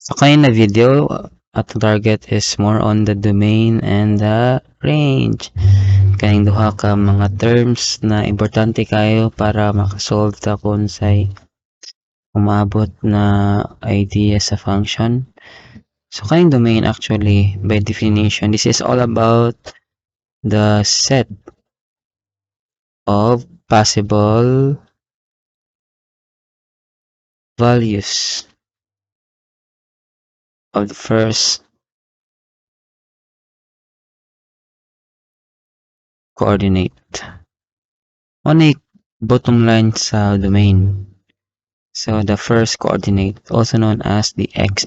So kanina video, at the target is more on the domain and the range. Kaning duha ka mga terms na importante kayo para makasolve ta kung say umabot na idea sa function. So kaning domain actually by definition, this is all about the set of possible values of the first coordinate. One bottom line sa domain. So the first coordinate, also known as the x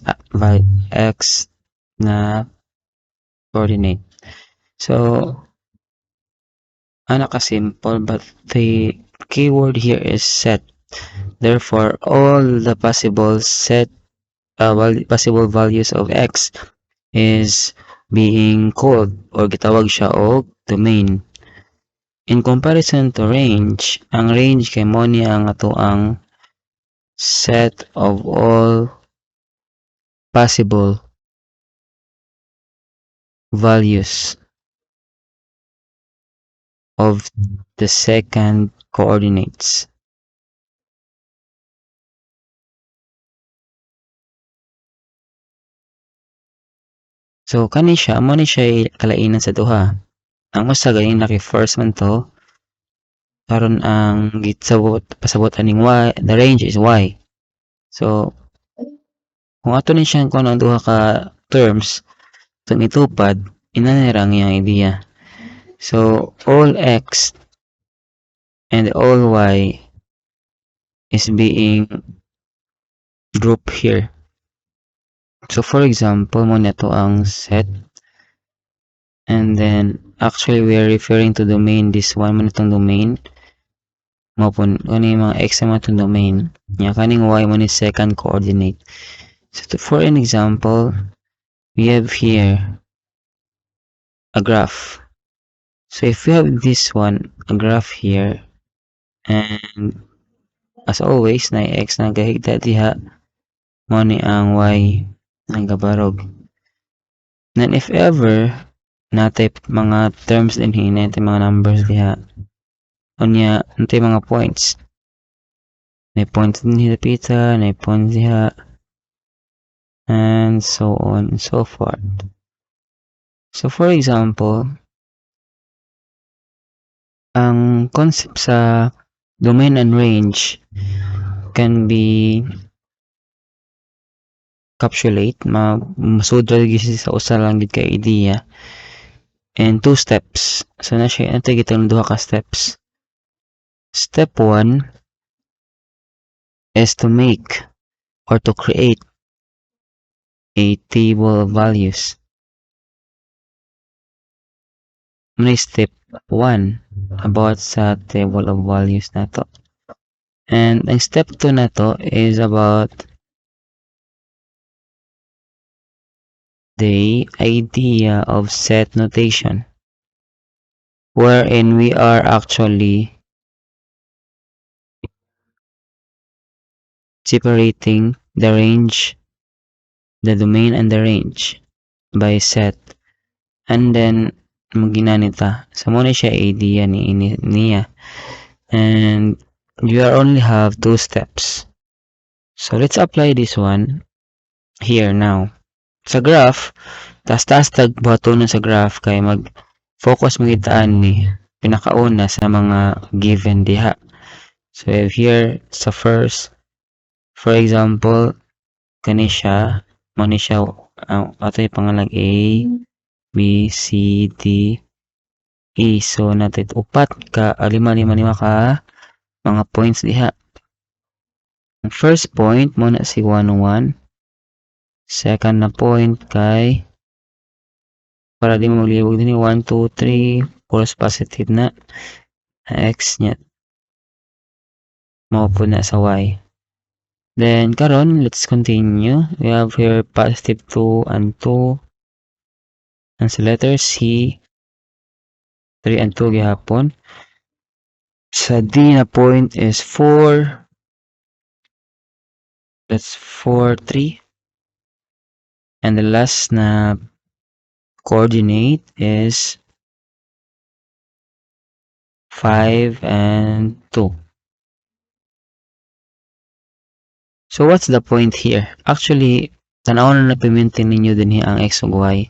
na coordinate. So simple, but the keyword here is set. Therefore, all the possible possible values of x is being called or gitawag siya og domain. In comparison to range, ang range kay mo ni ang ato ang set of all possible values of the second coordinates. So kani siya amo ni siya kalainan sa duha. Ang usa ganin na first man to karon ang pasabot aning y, the range is y. So kung ato ni siya kung ang duha ka terms itong itupad, inanirang yung idea. So all x and all y is being grouped here. So for example, mo na to ang set, and then actually we are referring to domain. This one mo na itong domain. Mapun ano yung mga x naman itong domain. Nya kaning y mo ni second coordinate. So for an example, we have here a graph. So if we have this one, a graph here, and as always, na x na gahigda diha, mo ni ang y ang gabarog. Then if ever, natay mga terms din hinay, mga numbers diha, unya, natay mga points. May points din hinapita, may points diha, and so on and so forth. So for example, ang concept sa domain and range can be capsulate, masudra gisi sa usa lang gid ka idea, and 2 steps. So na siya natay gitang duha ka steps. Step 1 is to make or to create a table of values. May step 1 about sa table of values na to. And ang step 2 na to is about the idea of set notation, wherein we are actually separating the range, the domain and the range by set, and then maginanita. So muna siya idea niya, and you only have 2 steps. So let's apply this one here now. Sa graph, taas-taas tagbuhatonon sa graph kay mag-focus magitaan ni pinakauna sa mga given diha. So if here sa first, for example, kani siya, mani siya ato yung pangalang A, B, C, D, E. So natin upat ka, lima ka mga points diha. Ang first point muna si 1, 1. Second na point kay para di mo maglibog din 1, 2, 3 false positive na x niya mao po na sa y. Then karon let's continue. We have here positive 2 and 2, and sa letter C 3 and 2 gihapon. Sa D na point is 4, that's 4, 3. And the last na coordinate is 5 and 2. So what's the point here? Actually, tanaw na napimintin ninyo din ang x ug y.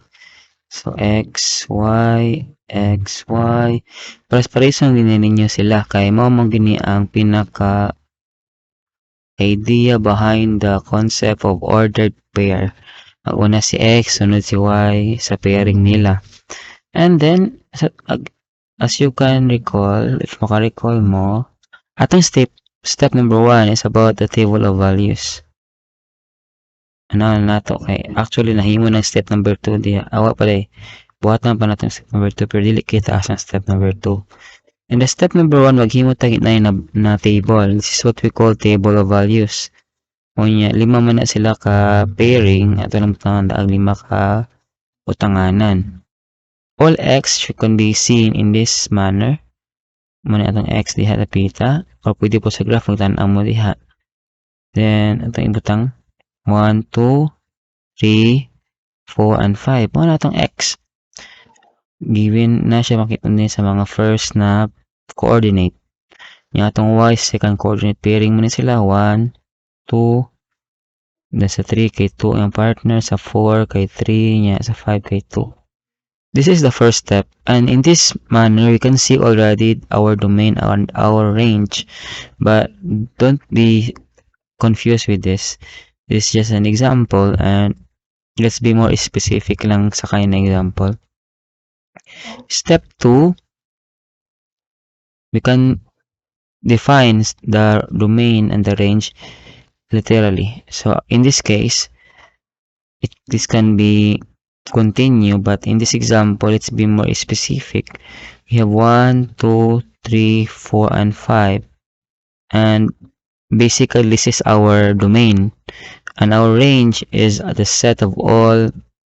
So x, y, x, y. Pares-paresong gini ninyo sila kay mao man gini ang pinaka idea behind the concept of ordered pair. Ang una si x, sunod si y sa pairing nila. And then, as you can recall, if maka-recall mo, atong step number 1 is about the table of values. Ano na to kay actually nahimo ng step number 2 diya. Awa pa day. Buhatan pa natin step number 2 pero dili kita as ang step number 2. And the step number 1 maghimo ta na table. This is what we call table of values. Unya lima man na sila ka pairing ato lang tangan daag lima ka utanganan. All x can be seen in this manner. Muna atong x diha napita or pwede po sa graph magtan-aw mo diha. Then atong ibutang 1, 2, 3, 4, and 5. Muna atong x. Given na siya makita din sa mga first na coordinate. Yung atong y, second coordinate pairing mo sila. 1, 2, then sa 3 kay 2 ang partner, sa 4 kay 3, niya sa 5 kay 2. This is the first step, and in this manner we can see already our domain and our range, but don't be confused with this. This is just an example, and let's be more specific lang sa kanya example. Step 2, we can define the domain and the range literally. So in this case, this can be continue, but in this example, let's be more specific. We have 1, 2, 3, 4, and 5. And basically, this is our domain. And our range is the set of all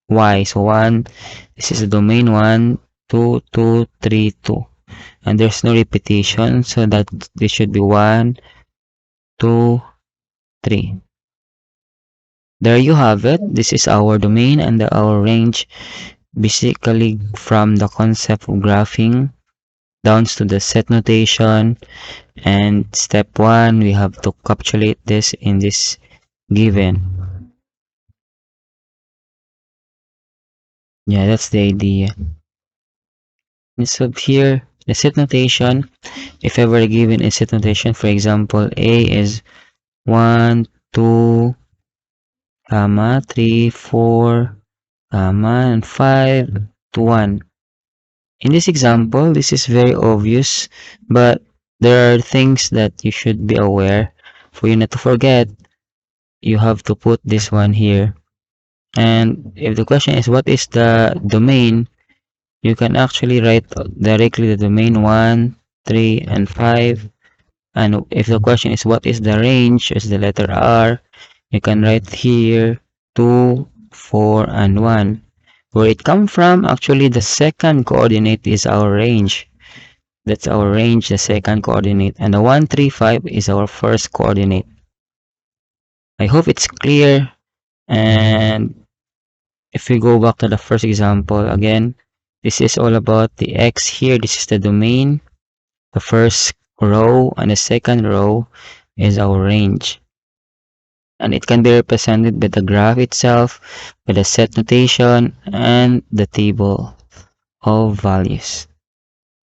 y. So 1, this is the domain 1, 2, 2, 3, 2. And there's no repetition, so that this should be 1, 2, 3. There you have it. This is our domain and our range, basically from the concept of graphing down to the set notation. And step 1, we have to capsulate this in this given. Yeah, that's the idea. And so here, the set notation, if ever given a set notation, for example, A is 1, 2, 3, 4, and 5 to 1. In this example, this is very obvious, but there are things that you should be aware. For you not to forget, you have to put this one here. And if the question is what is the domain, you can actually write directly the domain 1, 3, and 5. And if the question is what is the range, is the letter R, you can write here 2, 4, and 1. Where it come from, actually the second coordinate is our range. That's our range, the second coordinate. And the 1, 3, 5 is our first coordinate. I hope it's clear. And if we go back to the first example again, this is all about the x here. This is the domain. The first row and the second row is our range. And it can be represented by the graph itself, by the set notation, and the table of values.